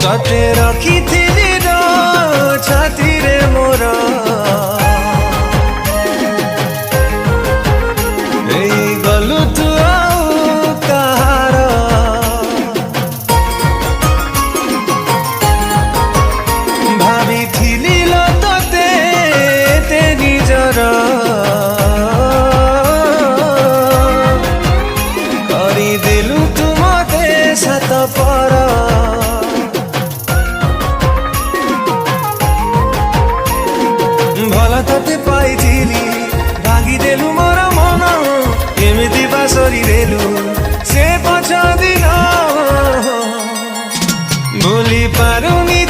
तते रखिथिली रो छाती रे मोर एई गलु तू आउ कहार भाबिथिली लो तते ते निजर देलु तू मते सात पर भल तते पाइथिली भागिदेलु मोर मन एमिति बासरी देलु से पछ दिन भूली पारुनी।